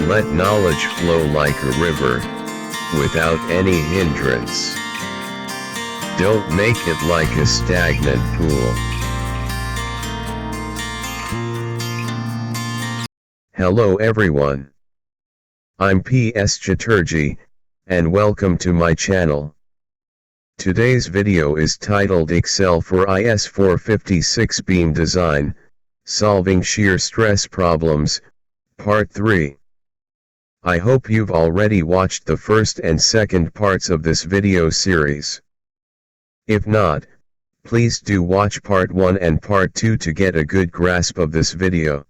let knowledge flow like a river, without any hindrance. Don't make it like a stagnant pool. Hello everyone. I'm PS Chatterjee, and welcome to my channel. Today's video is titled Excel for IS456 Beam Design, Solving Shear Stress Problems, Part 3. I hope you've already watched the first and second parts of this video series. If not, please do watch Part 1 and Part 2 to get a good grasp of this video.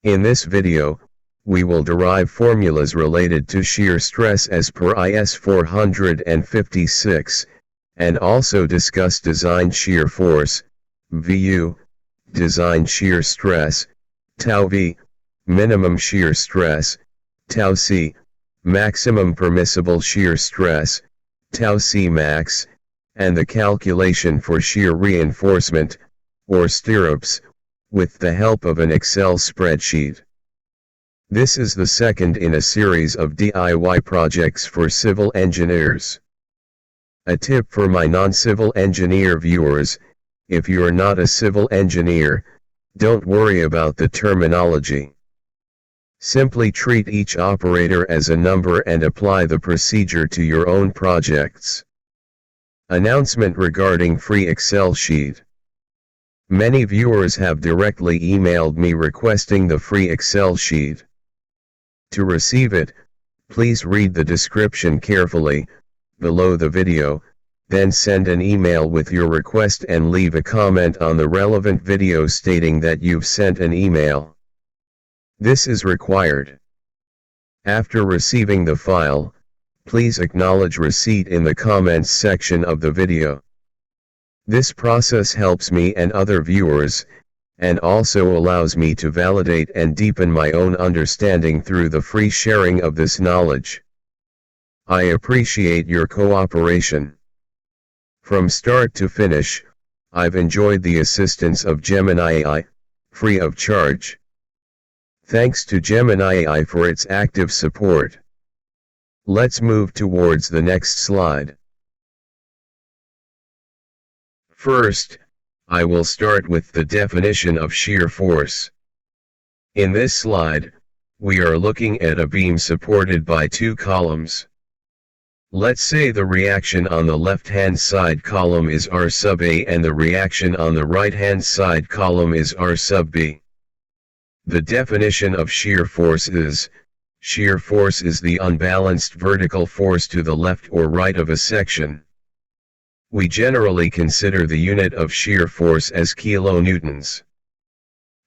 In this video, we will derive formulas related to shear stress as per IS456, and also discuss design shear force, VU, design shear stress, tau V, minimum shear stress, tau C, maximum permissible shear stress, tau C max, and the calculation for shear reinforcement, or stirrups, with the help of an Excel spreadsheet. This is the second in a series of DIY projects for civil engineers. A tip for my non-civil engineer viewers: if you're not a civil engineer, don't worry about the terminology. Simply treat each operator as a number and apply the procedure to your own projects. Announcement regarding free Excel sheet. Many viewers have directly emailed me requesting the free Excel sheet. To receive it, please read the description carefully, below the video, then send an email with your request and leave a comment on the relevant video stating that you've sent an email. This is required. After receiving the file, please acknowledge receipt in the comments section of the video. This process helps me and other viewers, and also allows me to validate and deepen my own understanding through the free sharing of this knowledge. I appreciate your cooperation. From start to finish, I've enjoyed the assistance of Gemini AI, free of charge. Thanks to Gemini AI for its active support. Let's move towards the next slide. First, I will start with the definition of shear force. In this slide, we are looking at a beam supported by two columns. Let's say the reaction on the left-hand side column is R sub A and the reaction on the right-hand side column is R sub B. The definition of shear force is: shear force is the unbalanced vertical force to the left or right of a section. We generally consider the unit of shear force as kilonewtons.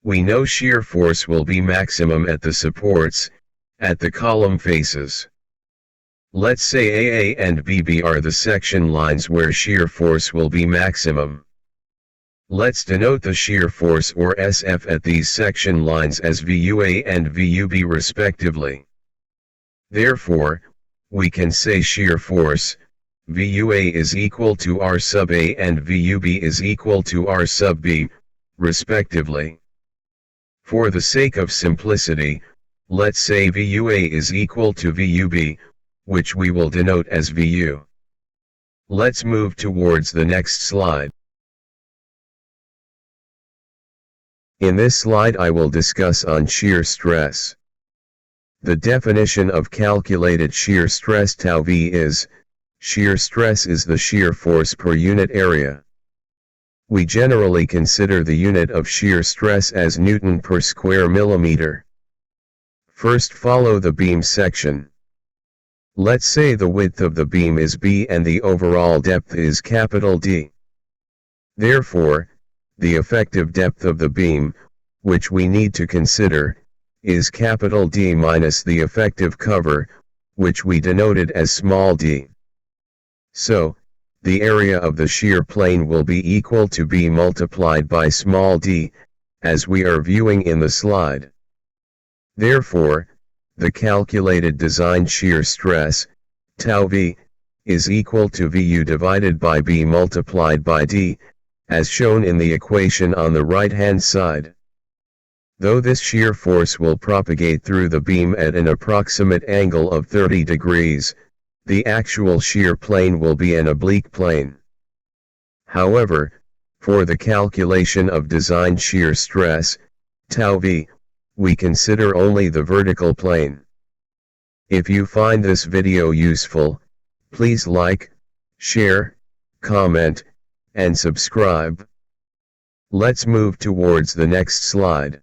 We know shear force will be maximum at the supports, at the column faces. Let's say AA and BB are the section lines where shear force will be maximum. Let's denote the shear force or SF at these section lines as VUA and VUB respectively. Therefore, we can say shear force, VUA is equal to R sub A and VUB is equal to R sub B, respectively. For the sake of simplicity, let's say VUA is equal to VUB, which we will denote as VU. Let's move towards the next slide. In this slide I will discuss on shear stress. The definition of calculated shear stress tau V is: shear stress is the shear force per unit area. We generally consider the unit of shear stress as Newton per square millimeter. First, follow the beam section. Let's say the width of the beam is B and the overall depth is capital D. Therefore, the effective depth of the beam, which we need to consider, is capital D minus the effective cover, which we denoted as small d. So, the area of the shear plane will be equal to B multiplied by small d, as we are viewing in the slide. Therefore, the calculated design shear stress, tau V, is equal to VU divided by B multiplied by D, as shown in the equation on the right-hand side. Though this shear force will propagate through the beam at an approximate angle of 30 degrees, the actual shear plane will be an oblique plane. However, for the calculation of design shear stress, tau v, we consider only the vertical plane. If you find this video useful, please like, share, comment, and subscribe. Let's move towards the next slide.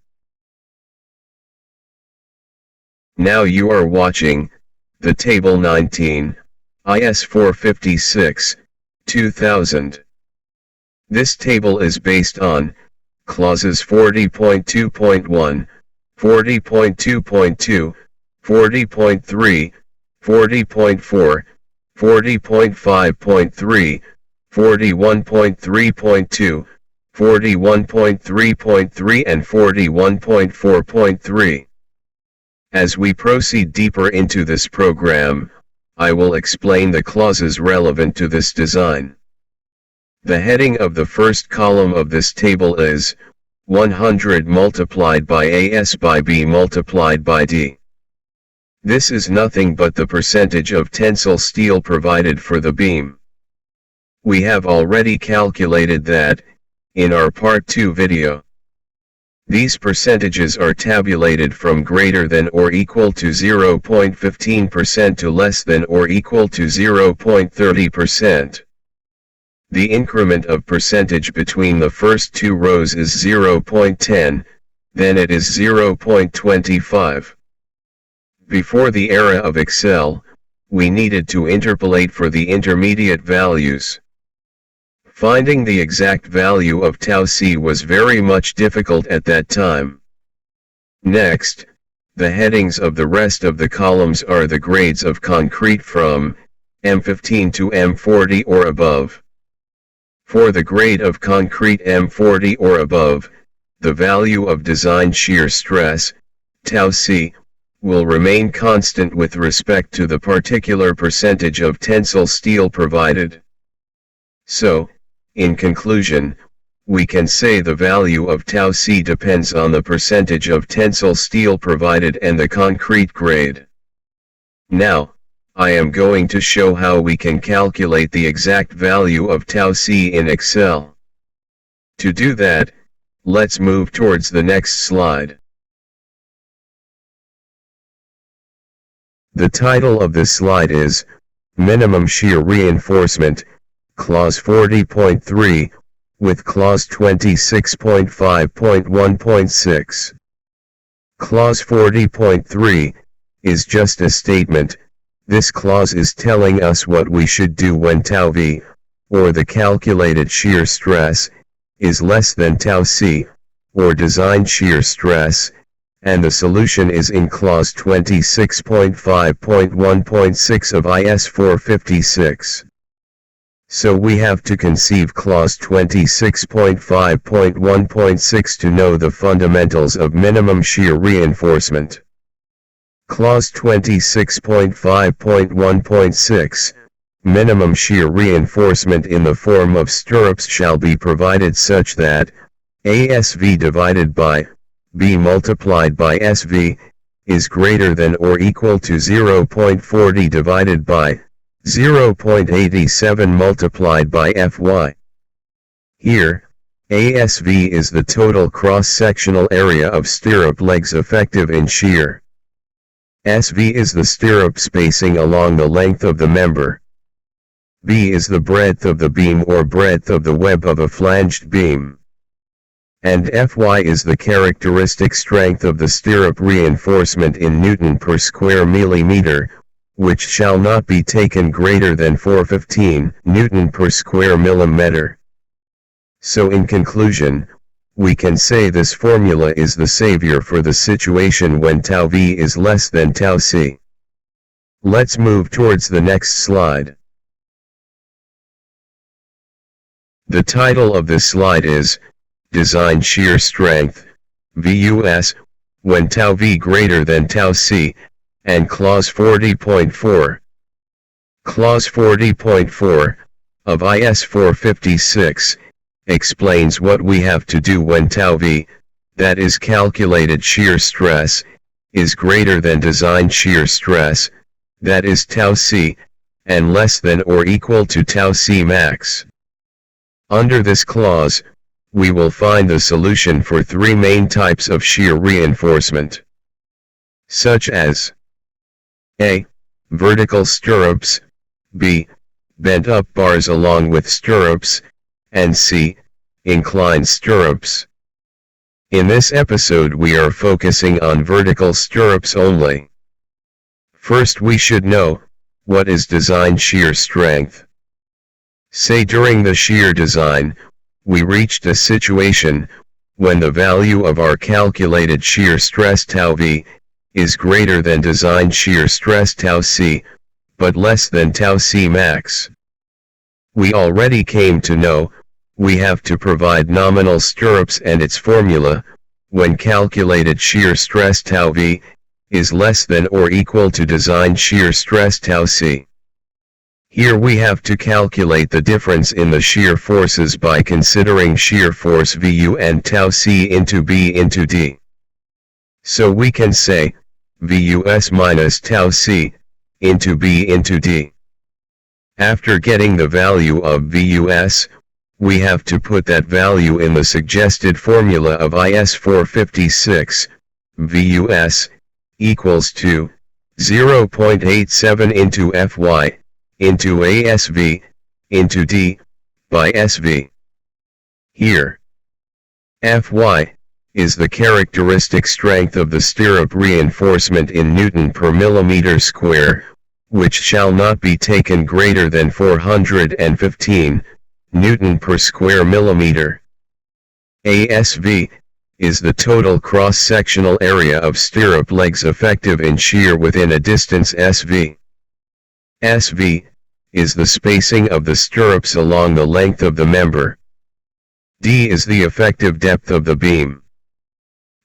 Now you are watching the Table 19, IS 456, 2000. This table is based on clauses 40.2.1, 40.2.2, 40.3, 40.4, 40.5.3, 41.3.2, 41.3.3 and 41.4.3. As we proceed deeper into this program, I will explain the clauses relevant to this design. The heading of the first column of this table is 100 multiplied by AS by B multiplied by D. This is nothing but the percentage of tensile steel provided for the beam. We have already calculated that, in our Part 2 video. These percentages are tabulated from greater than or equal to 0.15% to less than or equal to 0.30%. The increment of percentage between the first two rows is 0.10, then it is 0.25. Before the era of Excel, we needed to interpolate for the intermediate values. Finding the exact value of tau c was very much difficult at that time. Next, the headings of the rest of the columns are the grades of concrete from M15 to M40 or above. For the grade of concrete M40 or above, the value of design shear stress, tau c, will remain constant with respect to the particular percentage of tensile steel provided. So, in conclusion, we can say the value of tau c depends on the percentage of tensile steel provided and the concrete grade. Now, I am going to show how we can calculate the exact value of tau c in Excel. To do that, let's move towards the next slide. The title of this slide is Minimum Shear Reinforcement, Clause 40.3, with Clause 26.5.1.6. Clause 40.3 is just a statement. This clause is telling us what we should do when tau v, or the calculated shear stress, is less than tau c, or design shear stress, and the solution is in Clause 26.5.1.6 of IS 456. So we have to conceive Clause 26.5.1.6 to know the fundamentals of minimum shear reinforcement. Clause 26.5.1.6, minimum shear reinforcement in the form of stirrups shall be provided such that ASV divided by B multiplied by SV is greater than or equal to 0.40 divided by 0.87 multiplied by Fy. Here, ASV is the total cross-sectional area of stirrup legs effective in shear. SV is the stirrup spacing along the length of the member. B is the breadth of the beam or breadth of the web of a flanged beam. And Fy is the characteristic strength of the stirrup reinforcement in Newton per square millimeter, which shall not be taken greater than 415 Newton per square millimeter. So in conclusion, we can say this formula is the savior for the situation when tau v is less than tau c. Let's move towards the next slide. The title of this slide is Design Shear Strength, VUS, when tau v greater than tau c, and Clause 40.4. Clause 40.4 of IS 456 explains what we have to do when tau v, that is calculated shear stress, is greater than design shear stress, that is tau c, and less than or equal to tau c max. Under this clause, we will find the solution for three main types of shear reinforcement, such as a. Vertical stirrups, b. Bent up bars along with stirrups, and c. Inclined stirrups. In this episode we are focusing on vertical stirrups only. First we should know, what is design shear strength? Say during the shear design, we reached a situation, when the value of our calculated shear stress tau v, is greater than design shear stress tau c, but less than tau c max. We already came to know, we have to provide nominal stirrups and its formula, when calculated shear stress tau v, is less than or equal to design shear stress tau c. Here we have to calculate the difference in the shear forces by considering shear force Vu and tau c into B into D. So we can say, Vus minus tau c, into B into D. After getting the value of Vus, we have to put that value in the suggested formula of IS 456, Vus, equals to, 0.87 into Fy, into ASV, into D, by SV. Here, Fy, is the characteristic strength of the stirrup reinforcement in Newton per millimeter square, which shall not be taken greater than 415, Newton per square millimeter. ASV, is the total cross-sectional area of stirrup legs effective in shear within a distance SV. SV, is the spacing of the stirrups along the length of the member. D is the effective depth of the beam.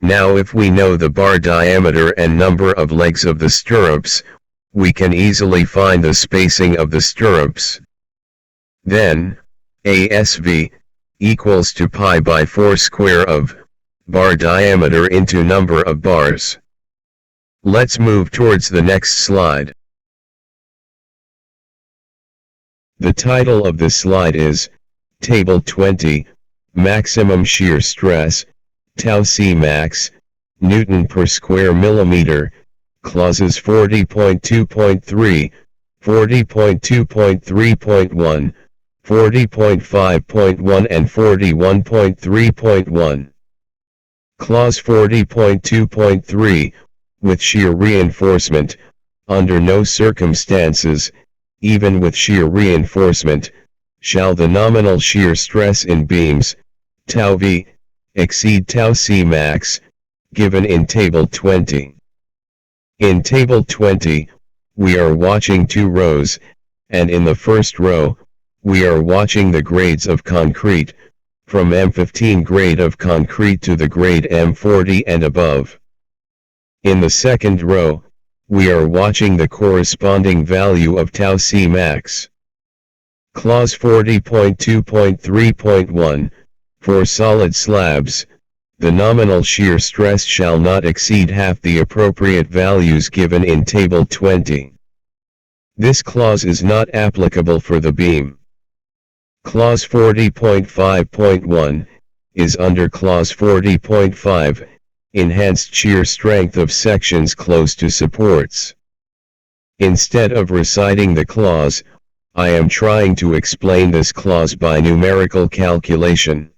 Now if we know the bar diameter and number of legs of the stirrups, we can easily find the spacing of the stirrups. Then, ASV, equals to pi by 4 square of, bar diameter into number of bars. Let's move towards the next slide. The title of this slide is, Table 20, Maximum Shear Stress, Tau C Max, Newton per square millimeter, Clauses 40.2.3, 40.2.3.1, 40.5.1 and 41.3.1. Clause 40.2.3, with shear reinforcement, under no circumstances, even with shear reinforcement, shall the nominal shear stress in beams, tau v, exceed tau c max, given in Table 20. In Table 20, we are watching two rows, and in the first row, we are watching the grades of concrete, from M15 grade of concrete to the grade M40 and above. In the second row, we are watching the corresponding value of tau c max. Clause 40.2.3.1, for solid slabs, the nominal shear stress shall not exceed half the appropriate values given in Table 20. This clause is not applicable for the beam. Clause 40.5.1, is under Clause 40.5, enhanced shear strength of sections close to supports. Instead of reciting the clause, I am trying to explain this clause by numerical calculation.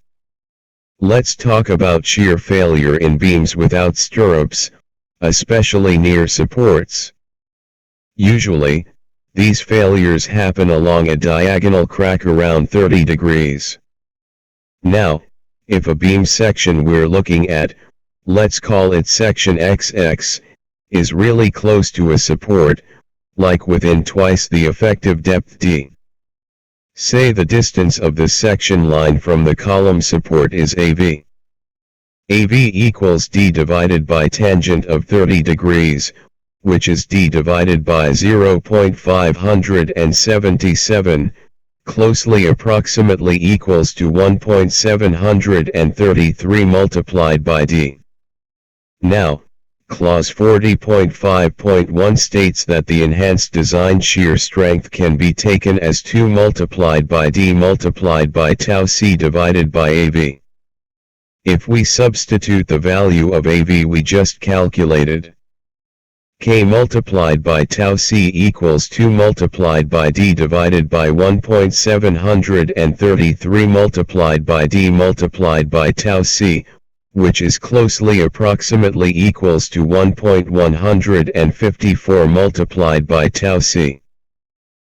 Let's talk about shear failure in beams without stirrups, especially near supports. Usually, these failures happen along a diagonal crack around 30 degrees. Now, if a beam section we're looking at, let's call it section XX, is really close to a support, like within twice the effective depth D. Say the distance of the section line from the column support is AV. AV equals D divided by tangent of 30 degrees, which is D divided by 0.577, closely approximately equals to 1.733 multiplied by d. Now, Clause 40.5.1 states that the enhanced design shear strength can be taken as 2 multiplied by d multiplied by tau c divided by AV. If we substitute the value of AV we just calculated, K multiplied by tau c equals 2 multiplied by d divided by 1.733 multiplied by d multiplied by tau c, which is closely approximately equals to 1.154 multiplied by tau c.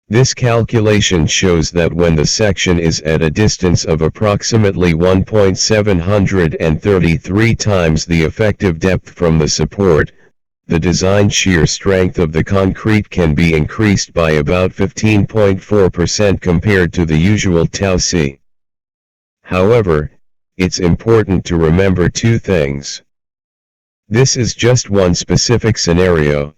This calculation shows that when the section is at a distance of approximately 1.733 times the effective depth from the support, the design shear strength of the concrete can be increased by about 15.4% compared to the usual tau c. However, it's important to remember two things. This is just one specific scenario.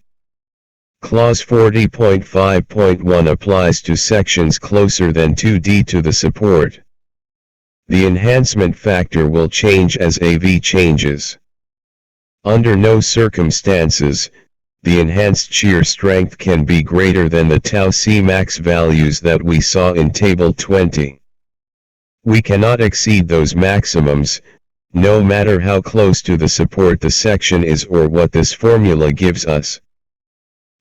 Clause 40.5.1 applies to sections closer than 2D to the support. The enhancement factor will change as AV changes. Under no circumstances, the enhanced shear strength can be greater than the tau c max values that we saw in Table 20. We cannot exceed those maximums, no matter how close to the support the section is or what this formula gives us.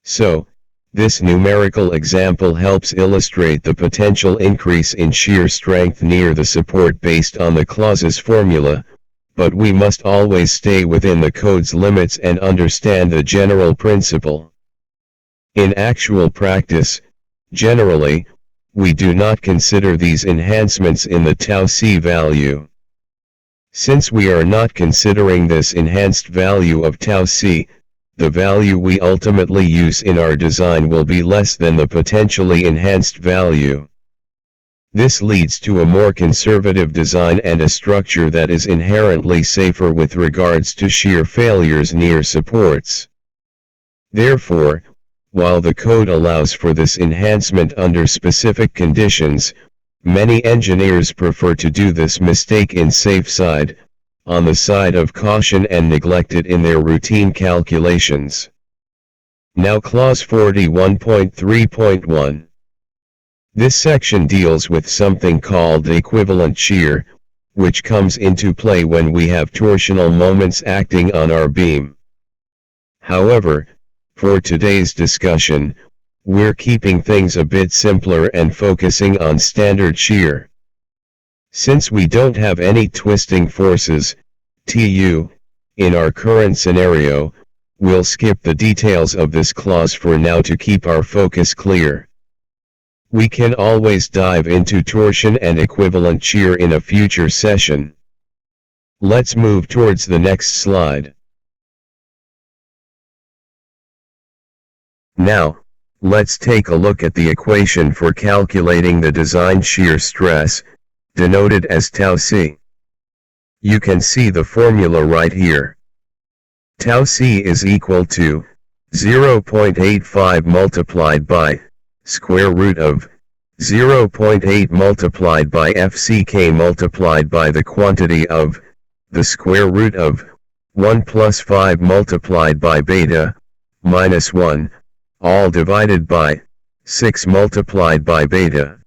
So, this numerical example helps illustrate the potential increase in shear strength near the support based on the clause's formula, but we must always stay within the code's limits and understand the general principle. In actual practice, generally, we do not consider these enhancements in the tau c value. Since we are not considering this enhanced value of tau c, the value we ultimately use in our design will be less than the potentially enhanced value. This leads to a more conservative design and a structure that is inherently safer with regards to shear failures near supports. Therefore, while the code allows for this enhancement under specific conditions, many engineers prefer to do this mistake in safe side, on the side of caution, and neglect it in their routine calculations. Now clause 41.3.1. This section deals with something called equivalent shear, which comes into play when we have torsional moments acting on our beam. However, for today's discussion, we're keeping things a bit simpler and focusing on standard shear. Since we don't have any twisting forces, TU, in our current scenario, we'll skip the details of this clause for now to keep our focus clear. We can always dive into torsion and equivalent shear in a future session. Let's move towards the next slide. Now, let's take a look at the equation for calculating the design shear stress, denoted as tau c. You can see the formula right here. Tau c is equal to 0.85 multiplied by square root of 0.8 multiplied by FCK multiplied by the quantity of the square root of 1 plus 5 multiplied by beta minus 1, all divided by 6 multiplied by beta.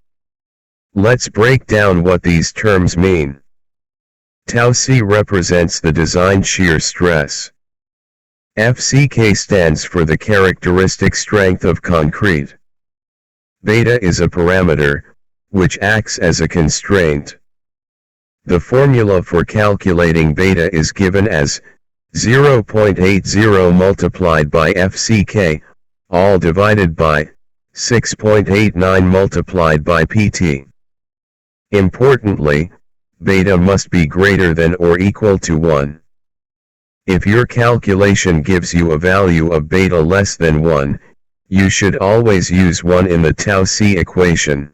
Let's break down what these terms mean. Tau c represents the design shear stress. FCK stands for the characteristic strength of concrete. Beta is a parameter, which acts as a constraint. The formula for calculating beta is given as 0.80 multiplied by FCK, all divided by 6.89 multiplied by PT. Importantly, beta must be greater than or equal to 1. If your calculation gives you a value of beta less than 1, you should always use 1 in the tau c equation.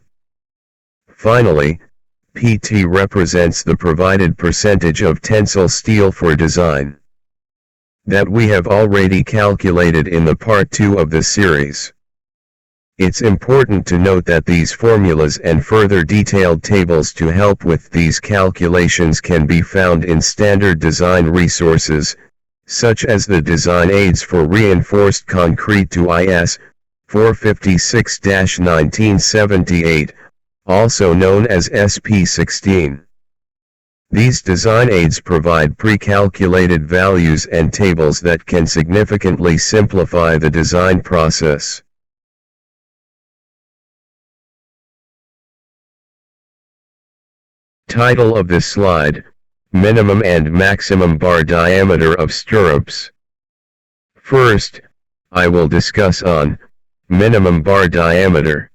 Finally, PT represents the provided percentage of tensile steel for design that we have already calculated in the part 2 of the series. It's important to note that these formulas and further detailed tables to help with these calculations can be found in standard design resources, such as the Design Aids for Reinforced Concrete to IS 456-1978, also known as SP16. These design aids provide pre-calculated values and tables that can significantly simplify the design process. Title of this slide: Minimum and Maximum Bar Diameter of Stirrups. First, I will discuss on minimum bar diameter.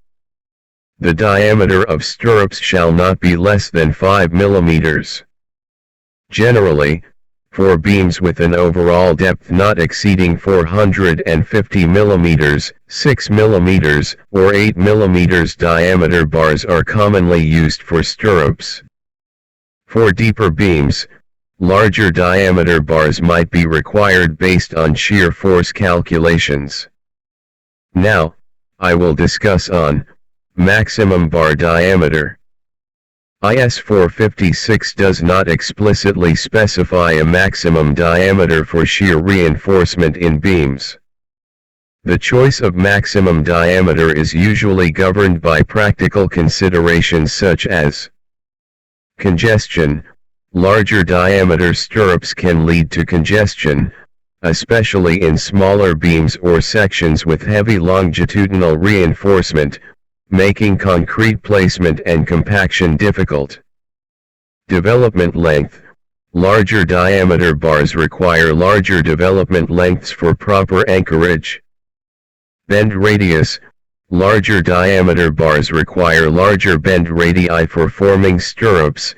The diameter of stirrups shall not be less than 5 mm. Generally, for beams with an overall depth not exceeding 450 mm, 6 mm, or 8 mm diameter bars are commonly used for stirrups. For deeper beams, larger diameter bars might be required based on shear force calculations. Now, I will discuss on maximum bar diameter. IS 456 does not explicitly specify a maximum diameter for shear reinforcement in beams. The choice of maximum diameter is usually governed by practical considerations such as congestion. Larger diameter stirrups can lead to congestion, especially in smaller beams or sections with heavy longitudinal reinforcement, making concrete placement and compaction difficult. Development length. Larger diameter bars require larger development lengths for proper anchorage. Bend radius. Larger diameter bars require larger bend radii for forming stirrups,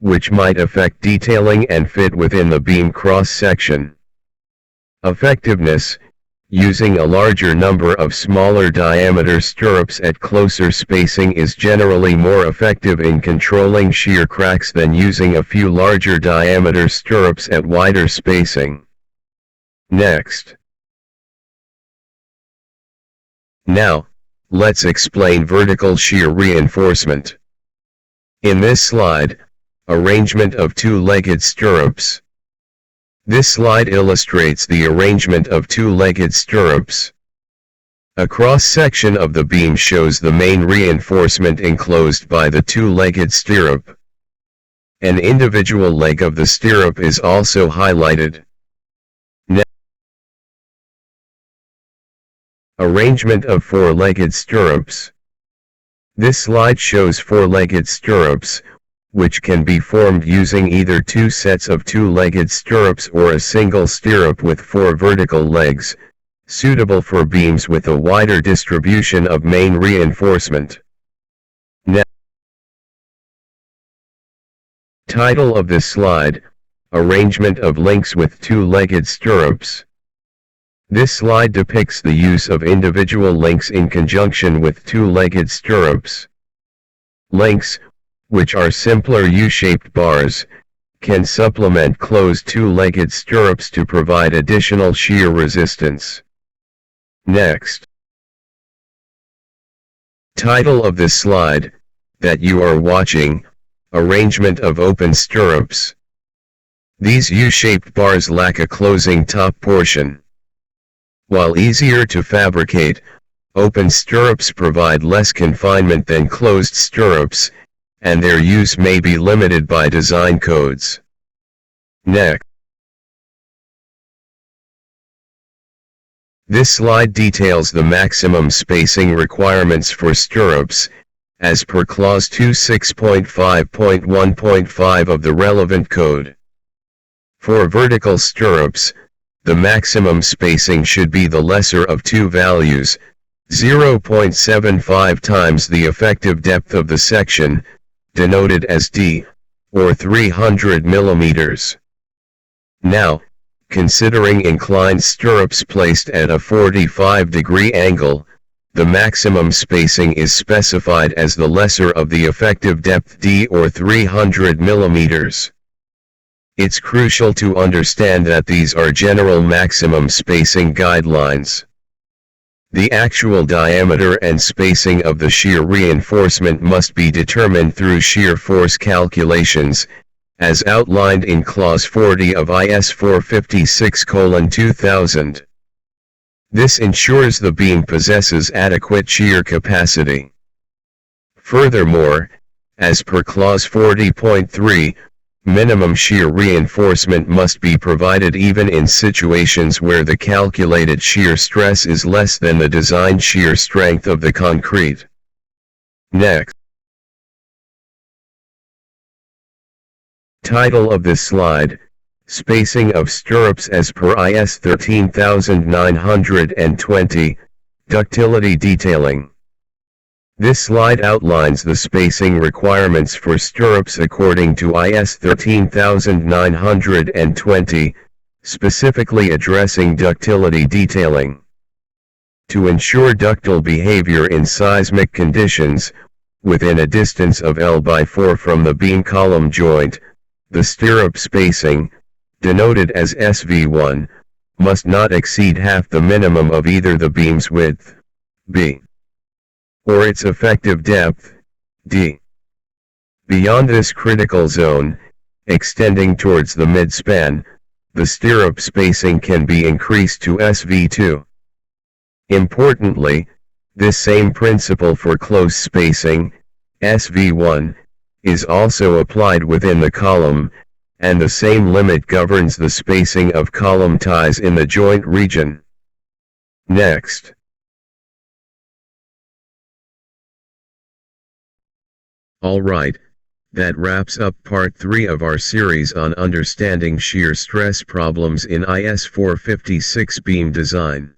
which might affect detailing and fit within the beam cross-section. Effectiveness. Using a larger number of smaller diameter stirrups at closer spacing is generally more effective in controlling shear cracks than using a few larger diameter stirrups at wider spacing. Next. Now, let's explain vertical shear reinforcement. In this slide, arrangement of two-legged stirrups. This slide illustrates the arrangement of two-legged stirrups. A cross-section of the beam shows the main reinforcement enclosed by the two-legged stirrup. An individual leg of the stirrup is also highlighted. Arrangement of four-legged stirrups. This slide shows four-legged stirrups, which can be formed using either two sets of two-legged stirrups or a single stirrup with four vertical legs, suitable for beams with a wider distribution of main reinforcement. Title of this slide: Arrangement of links with two-legged stirrups. This slide depicts the use of individual links in conjunction with two-legged stirrups. Links, which are simpler U-shaped bars, can supplement closed two-legged stirrups to provide additional shear resistance. Next. Title of this slide, that you are watching: Arrangement of open stirrups. These U-shaped bars lack a closing top portion. While easier to fabricate, open stirrups provide less confinement than closed stirrups, and their use may be limited by design codes. Next. This slide details the maximum spacing requirements for stirrups, as per Clause 26.5.1.5 of the relevant code. For vertical stirrups, the maximum spacing should be the lesser of two values, 0.75 times the effective depth of the section, denoted as D, or 300 mm. Now, considering inclined stirrups placed at a 45-degree angle, the maximum spacing is specified as the lesser of the effective depth D, or 300 mm. It's crucial to understand that these are general maximum spacing guidelines. The actual diameter and spacing of the shear reinforcement must be determined through shear force calculations, as outlined in Clause 40 of IS 456:2000. This ensures the beam possesses adequate shear capacity. Furthermore, as per Clause 40.3, minimum shear reinforcement must be provided even in situations where the calculated shear stress is less than the designed shear strength of the concrete. Next. Title of this slide: Spacing of stirrups as per IS 13920, Ductility Detailing. This slide outlines the spacing requirements for stirrups according to IS 13920, specifically addressing ductility detailing. To ensure ductile behavior in seismic conditions, within a distance of L/4 from the beam column joint, the stirrup spacing, denoted as SV1, must not exceed half the minimum of either the beam's width, B, or its effective depth, D. Beyond this critical zone, extending towards the midspan, the stirrup spacing can be increased to SV2. Importantly, this same principle for close spacing, SV1, is also applied within the column, and the same limit governs the spacing of column ties in the joint region. Next. Alright, that wraps up part 3 of our series on understanding shear stress problems in IS 456 beam design.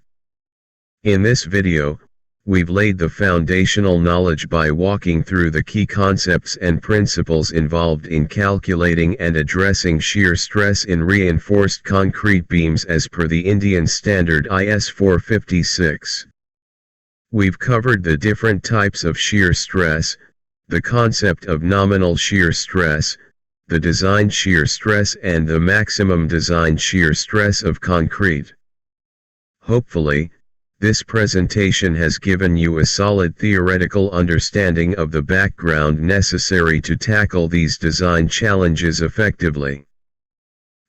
In this video, we've laid the foundational knowledge by walking through the key concepts and principles involved in calculating and addressing shear stress in reinforced concrete beams as per the Indian standard IS 456. We've covered the different types of shear stress, the concept of nominal shear stress, the design shear stress and the maximum design shear stress of concrete. Hopefully, this presentation has given you a solid theoretical understanding of the background necessary to tackle these design challenges effectively.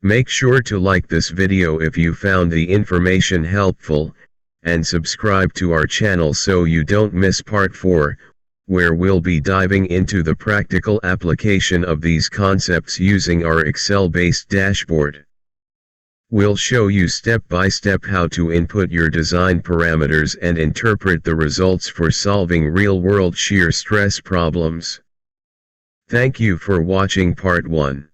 Make sure to like this video if you found the information helpful, and subscribe to our channel so you don't miss part 4, where we'll be diving into the practical application of these concepts using our Excel-based dashboard. We'll show you step by step how to input your design parameters and interpret the results for solving real-world shear stress problems. Thank you for watching part 1.